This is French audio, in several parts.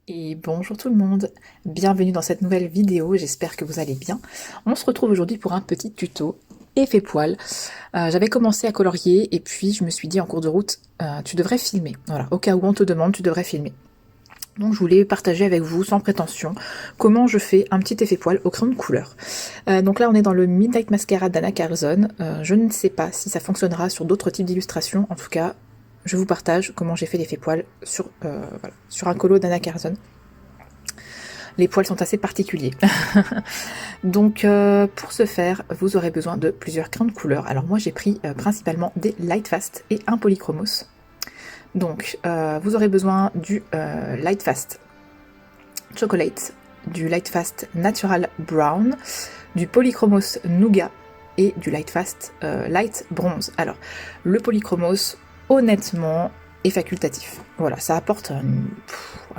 Et bonjour tout le monde, bienvenue dans cette nouvelle vidéo, j'espère que vous allez bien. On se retrouve aujourd'hui pour un petit tuto effet poil. J'avais commencé à colorier et puis je me suis dit en cours de route, tu devrais filmer. Voilà, au cas où on te demande, tu devrais filmer. Donc je voulais partager avec vous, sans prétention, comment je fais un petit effet poil au crayon de couleur. Donc là on est dans le Midnight Mascara d'Anna Carlson. Je ne sais pas si ça fonctionnera sur d'autres types d'illustrations, en tout cas je vous partage comment j'ai fait l'effet poil sur un colo d'Anna Carlson. Les poils sont assez particuliers. Donc pour ce faire, vous aurez besoin de plusieurs crayons de couleur. Alors moi j'ai pris principalement des Lightfast et un Polychromos. Donc vous aurez besoin du Lightfast Chocolate, du Lightfast Natural Brown, du Polychromos Nougat et du Lightfast Light Bronze. Alors le Polychromos, honnêtement, est facultatif. Voilà, ça apporte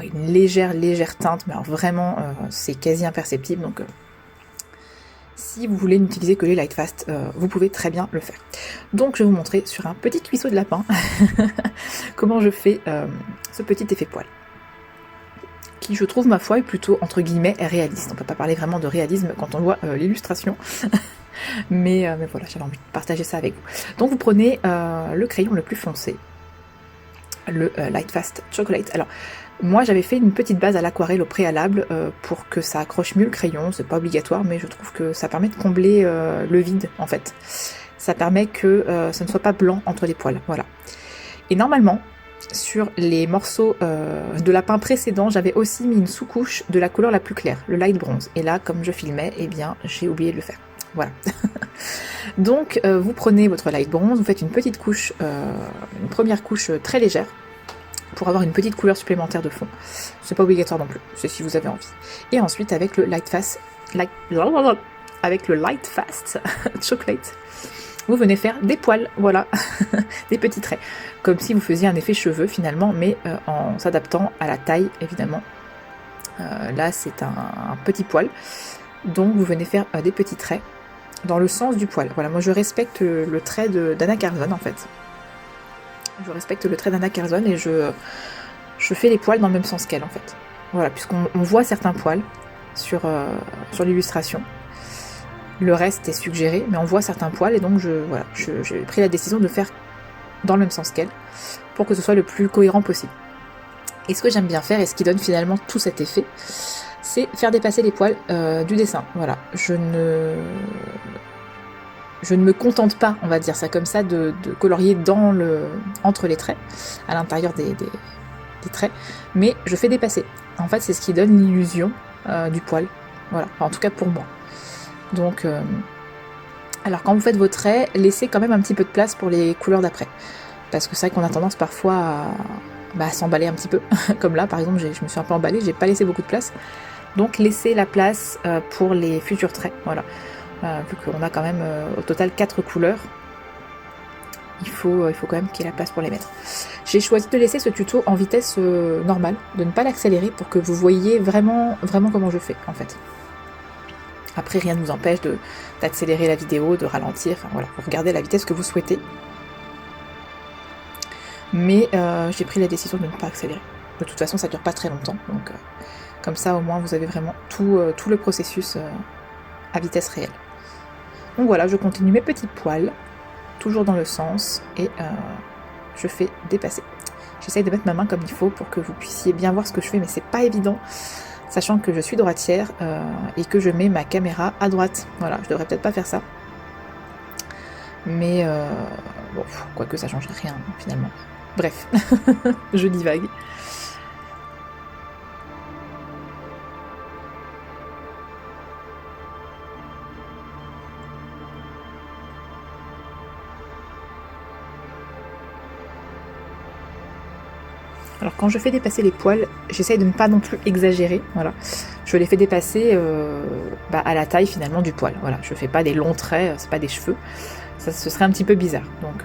une légère teinte, mais alors vraiment c'est quasi imperceptible. Donc si vous voulez n'utiliser que les Lightfast, vous pouvez très bien le faire. Donc je vais vous montrer sur un petit cuisseau de lapin comment je fais ce petit effet poil, qui je trouve ma foi est plutôt entre guillemets réaliste. On peut pas parler vraiment de réalisme quand on voit l'illustration, mais voilà, j'avais envie de partager ça avec vous. Donc vous prenez le crayon le plus foncé, le Lightfast Chocolate. Alors moi j'avais fait une petite base à l'aquarelle au préalable pour que ça accroche mieux le crayon, c'est pas obligatoire mais je trouve que ça permet de combler le vide en fait. Ça permet que ça ne soit pas blanc entre les poils, voilà. Et normalement, sur les morceaux de lapin précédents, j'avais aussi mis une sous-couche de la couleur la plus claire, le light bronze. Et là, comme je filmais, eh bien j'ai oublié de le faire. Voilà. Donc vous prenez votre light bronze, vous faites une petite couche, une première couche très légère, pour avoir une petite couleur supplémentaire de fond. C'est pas obligatoire non plus, c'est si vous avez envie. Et ensuite avec le Lightfast Chocolate, vous venez faire des poils, voilà, des petits traits, comme si vous faisiez un effet cheveux finalement, mais en s'adaptant à la taille évidemment. Là c'est un petit poil, donc vous venez faire des petits traits dans le sens du poil. Voilà, moi je respecte le trait d'Anna Carlson en fait. Je respecte le trait d'Anna Carlson et je fais les poils dans le même sens qu'elle en fait. Voilà, puisqu'on voit certains poils sur l'illustration. Le reste est suggéré, mais on voit certains poils et donc j'ai pris la décision de faire dans le même sens qu'elle pour que ce soit le plus cohérent possible. Et ce que j'aime bien faire et ce qui donne finalement tout cet effet, c'est faire dépasser les poils du dessin. Voilà, je ne me contente pas, on va dire ça comme ça, de colorier entre les traits, à l'intérieur des traits, mais je fais dépasser. En fait, c'est ce qui donne l'illusion du poil. Voilà, enfin, en tout cas pour moi. Donc, alors quand vous faites vos traits, laissez quand même un petit peu de place pour les couleurs d'après. Parce que c'est vrai qu'on a tendance parfois à s'emballer un petit peu. Comme là, par exemple, je me suis un peu emballée, j'ai pas laissé beaucoup de place. Donc laissez la place pour les futurs traits. Voilà. Vu qu'on a quand même au total 4 couleurs, il faut quand même qu'il y ait la place pour les mettre. J'ai choisi de laisser ce tuto en vitesse normale, de ne pas l'accélérer pour que vous voyez vraiment comment je fais en fait. Après rien ne vous empêche d'accélérer la vidéo, de ralentir, enfin voilà, vous regardez la vitesse que vous souhaitez. Mais j'ai pris la décision de ne pas accélérer. De toute façon ça dure pas très longtemps, donc comme ça au moins vous avez vraiment tout le processus à vitesse réelle. Donc voilà, je continue mes petits poils, toujours dans le sens, et je fais dépasser. J'essaye de mettre ma main comme il faut pour que vous puissiez bien voir ce que je fais, mais c'est pas évident, sachant que je suis droitière et que je mets ma caméra à droite. Voilà, je devrais peut-être pas faire ça. Mais bon, quoique ça change rien finalement. Bref, je divague. Alors quand je fais dépasser les poils, j'essaye de ne pas non plus exagérer, voilà. Je les fais dépasser à la taille finalement du poil, voilà. Je fais pas des longs traits, c'est pas des cheveux, ça ce serait un petit peu bizarre. Donc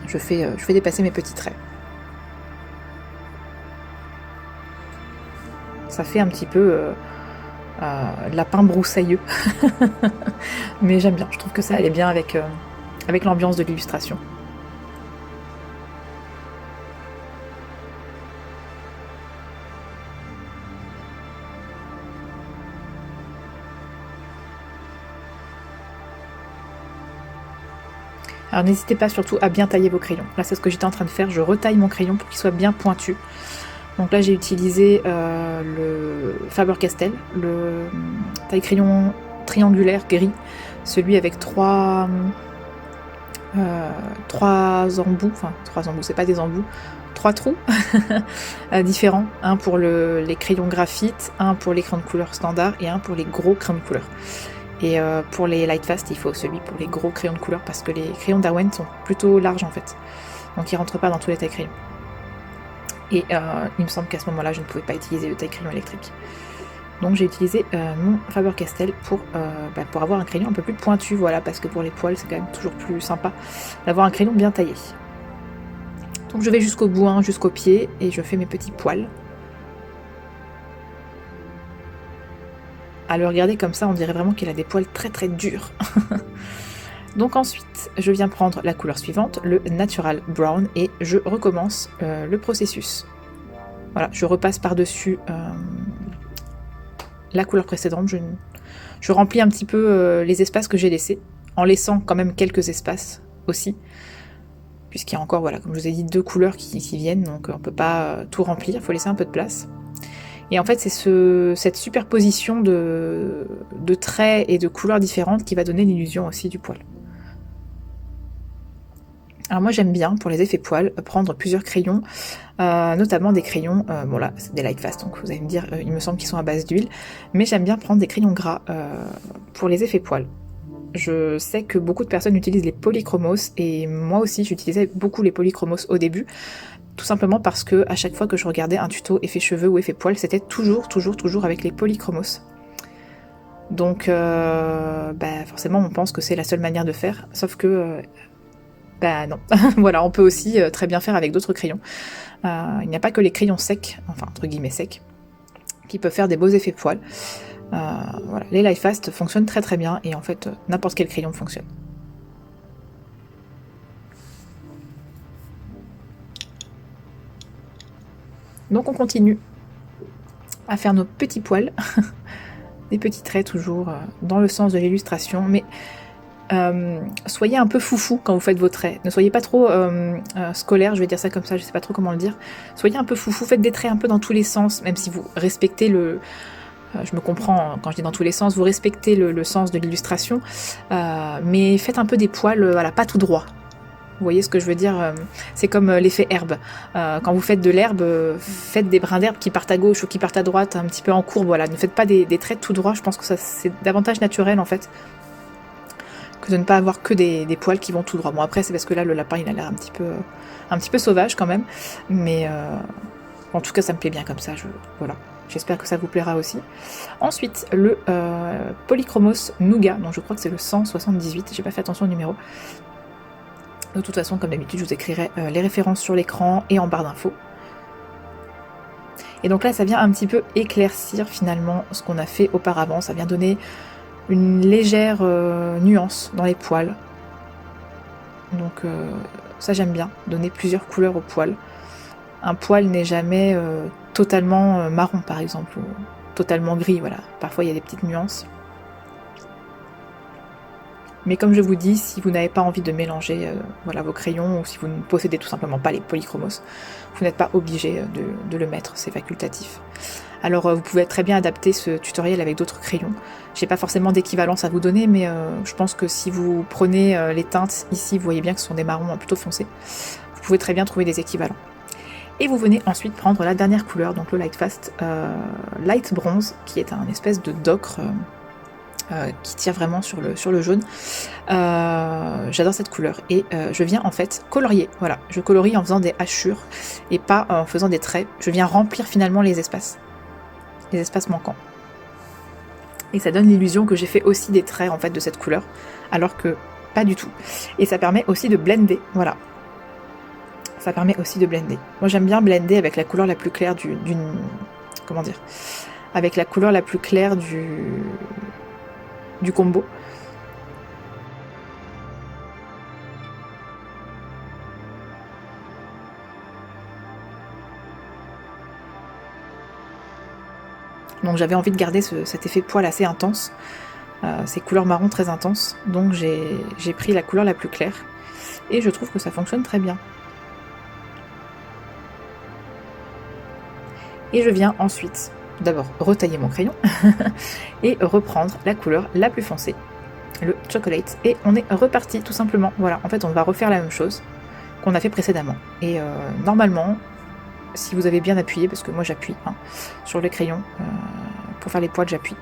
je fais dépasser mes petits traits. Ça fait un petit peu lapin broussailleux, mais j'aime bien. Je trouve que ça allait bien avec l'ambiance de l'illustration. Alors n'hésitez pas surtout à bien tailler vos crayons. Là c'est ce que j'étais en train de faire, je retaille mon crayon pour qu'il soit bien pointu. Donc là j'ai utilisé le Faber-Castell, le taille-crayon triangulaire gris, celui avec trois embouts, enfin 3 embouts, c'est pas des embouts, 3 trous différents, un pour les crayons graphite, un pour les crayons de couleur standard et un pour les gros crayons de couleur. Et pour les Lightfast, il faut celui pour les gros crayons de couleur parce que les crayons Darwin sont plutôt larges en fait, donc ils rentrent pas dans tous les tailles crayons. Et il me semble qu'à ce moment-là, je ne pouvais pas utiliser le taille-crayon électrique. Donc j'ai utilisé mon Faber-Castell pour avoir un crayon un peu plus pointu, voilà, parce que pour les poils, c'est quand même toujours plus sympa d'avoir un crayon bien taillé. Donc je vais jusqu'au bout, hein, jusqu'au pied, et je fais mes petits poils. À le regarder comme ça, on dirait vraiment qu'il a des poils très très durs. Donc ensuite, je viens prendre la couleur suivante, le Natural Brown, et je recommence le processus. Voilà, je repasse par-dessus la couleur précédente. Je remplis un petit peu les espaces que j'ai laissés, en laissant quand même quelques espaces aussi, puisqu'il y a encore, voilà, comme je vous ai dit, 2 couleurs qui viennent, donc on ne peut pas tout remplir, il faut laisser un peu de place. Et en fait, c'est cette superposition de traits et de couleurs différentes qui va donner l'illusion aussi du poil. Alors moi j'aime bien, pour les effets poils, prendre plusieurs crayons, notamment des crayons, bon là c'est des Lightfast, donc vous allez me dire, il me semble qu'ils sont à base d'huile, mais j'aime bien prendre des crayons gras pour les effets poils. Je sais que beaucoup de personnes utilisent les polychromos, et moi aussi j'utilisais beaucoup les polychromos au début, tout simplement parce que à chaque fois que je regardais un tuto effet cheveux ou effet poils, c'était toujours avec les polychromos. Donc forcément on pense que c'est la seule manière de faire, sauf que non, voilà, on peut aussi très bien faire avec d'autres crayons. Il n'y a pas que les crayons secs, enfin entre guillemets secs, qui peuvent faire des beaux effets poils. Voilà. Les Lightfast fonctionnent très très bien, et en fait n'importe quel crayon fonctionne. Donc on continue à faire nos petits poils, des petits traits toujours dans le sens de l'illustration, mais soyez un peu foufou quand vous faites vos traits. Ne soyez pas trop scolaire, je vais dire ça comme ça, je sais pas trop comment le dire. Soyez un peu foufou, faites des traits un peu dans tous les sens, même si vous respectez le... je me comprends quand je dis dans tous les sens, vous respectez le sens de l'illustration, mais faites un peu des poils, voilà, pas tout droit. Vous voyez ce que je veux dire? C'est comme l'effet herbe. Quand vous faites de l'herbe, faites des brins d'herbe qui partent à gauche ou qui partent à droite, un petit peu en courbe, voilà. Ne faites pas des traits tout droits, je pense que ça c'est davantage naturel en fait, que de ne pas avoir que des poils qui vont tout droit. Bon après c'est parce que là le lapin il a l'air un petit peu sauvage quand même, mais en tout cas ça me plaît bien comme ça, voilà. J'espère que ça vous plaira aussi. Ensuite le Polychromos Nougat, donc je crois que c'est le 178, j'ai pas fait attention au numéro. De toute façon comme d'habitude je vous écrirai les références sur l'écran et en barre d'infos. Et donc là ça vient un petit peu éclaircir finalement ce qu'on a fait auparavant, ça vient donner une légère nuance dans les poils. Donc ça j'aime bien, donner plusieurs couleurs aux poils. Un poil n'est jamais totalement marron par exemple, ou totalement gris, voilà. Parfois il y a des petites nuances. Mais comme je vous dis, si vous n'avez pas envie de mélanger voilà, vos crayons, ou si vous ne possédez tout simplement pas les polychromos, vous n'êtes pas obligé de le mettre, c'est facultatif. Alors vous pouvez très bien adapter ce tutoriel avec d'autres crayons. J'ai pas forcément d'équivalence à vous donner, mais je pense que si vous prenez les teintes ici, vous voyez bien que ce sont des marrons plutôt foncés. Vous pouvez très bien trouver des équivalents. Et vous venez ensuite prendre la dernière couleur, donc le Lightfast Light Bronze, qui est un espèce de d'ocre qui tire vraiment sur le jaune. J'adore cette couleur et je viens en fait colorier. Voilà, je colorie en faisant des hachures et pas en faisant des traits. Je viens remplir finalement les espaces manquants. Et ça donne l'illusion que j'ai fait aussi des traits en fait de cette couleur, alors que pas du tout. Et ça permet aussi de blender, voilà. Ça permet aussi de blender. Moi j'aime bien blender avec la couleur la plus claire comment dire, avec la couleur la plus claire du combo. Donc j'avais envie de garder cet effet poil assez intense, ces couleurs marron très intenses, donc j'ai pris la couleur la plus claire. et je trouve que ça fonctionne très bien. Et je viens ensuite d'abord retailler mon crayon et reprendre la couleur la plus foncée, le chocolate, et on est reparti tout simplement. Voilà, en fait on va refaire la même chose qu'on a fait précédemment. Et normalement, si vous avez bien appuyé, parce que moi j'appuie sur le crayon, pour faire les poils j'appuie.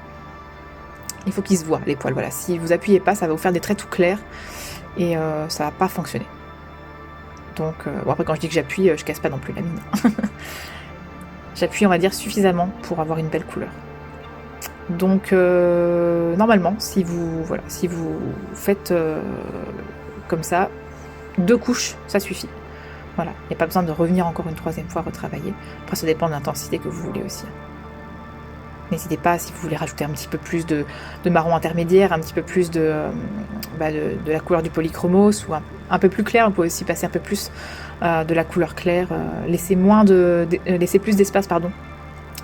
Il faut qu'ils se voient les poils, voilà. Si vous appuyez pas, ça va vous faire des traits tout clairs et ça va pas fonctionner. Donc, bon, après quand je dis que j'appuie, je casse pas non plus la mine. J'appuie, on va dire, suffisamment pour avoir une belle couleur. Donc, normalement, si vous faites comme ça, 2 couches, ça suffit. Voilà, il n'y a pas besoin de revenir encore une 3e fois retravailler. Après, ça dépend de l'intensité que vous voulez aussi. N'hésitez pas, si vous voulez rajouter un petit peu plus de marron intermédiaire, un petit peu plus de la couleur du polychromos, ou un peu plus clair, vous pouvez aussi passer un peu plus de la couleur claire. Laissez plus d'espace, pardon.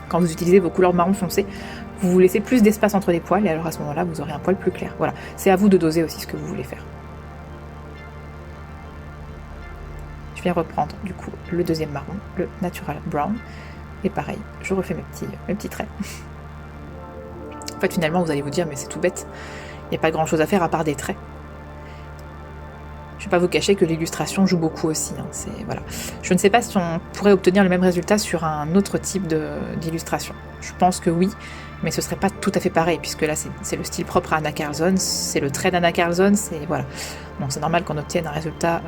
Quand vous utilisez vos couleurs marron foncé, vous laissez plus d'espace entre les poils, et alors à ce moment-là, vous aurez un poil plus clair. Voilà, c'est à vous de doser aussi ce que vous voulez faire. Je viens reprendre du coup le 2e marron, le Natural Brown, et pareil, je refais mes petits traits. En fait, finalement, vous allez vous dire, mais c'est tout bête, il n'y a pas grand chose à faire à part des traits. Je ne vais pas vous cacher que l'illustration joue beaucoup aussi. Voilà. Je ne sais pas si on pourrait obtenir le même résultat sur un autre type d'illustration. Je pense que oui, mais ce ne serait pas tout à fait pareil, puisque là, c'est le style propre à Anna Carlson, c'est le trait d'Anna Carlson, voilà. Donc c'est normal qu'on obtienne un résultat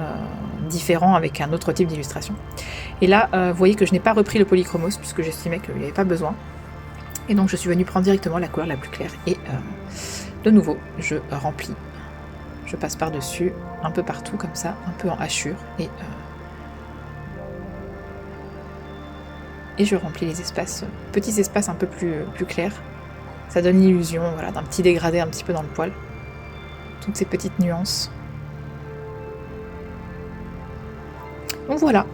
différent avec un autre type d'illustration. Et là, vous voyez que je n'ai pas repris le polychromos, puisque j'estimais qu'il n'y avait pas besoin. Et donc je suis venue prendre directement la couleur la plus claire, et de nouveau, je remplis. Je passe par-dessus, un peu partout comme ça, un peu en hachure, et je remplis les espaces, petits espaces un peu plus clairs. Ça donne l'illusion, voilà, d'un petit dégradé un petit peu dans le poil. Toutes ces petites nuances. Donc voilà.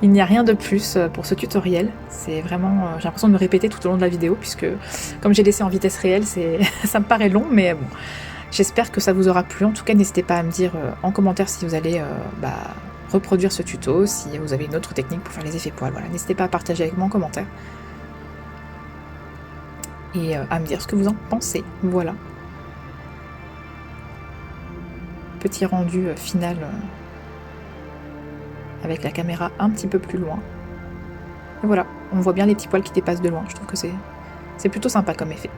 Il n'y a rien de plus pour ce tutoriel. C'est vraiment, j'ai l'impression de me répéter tout au long de la vidéo, puisque comme j'ai laissé en vitesse réelle, ça me paraît long, mais bon. J'espère que ça vous aura plu. En tout cas, n'hésitez pas à me dire en commentaire si vous allez reproduire ce tuto, si vous avez une autre technique pour faire les effets poils. Voilà, n'hésitez pas à partager avec moi en commentaire. Et à me dire ce que vous en pensez. Voilà. Petit rendu final avec la caméra un petit peu plus loin. Et voilà, on voit bien les petits poils qui dépassent de loin. Je trouve que c'est plutôt sympa comme effet.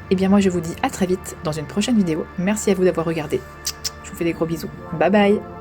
Et bien moi je vous dis à très vite dans une prochaine vidéo. Merci à vous d'avoir regardé. Je vous fais des gros bisous. Bye bye.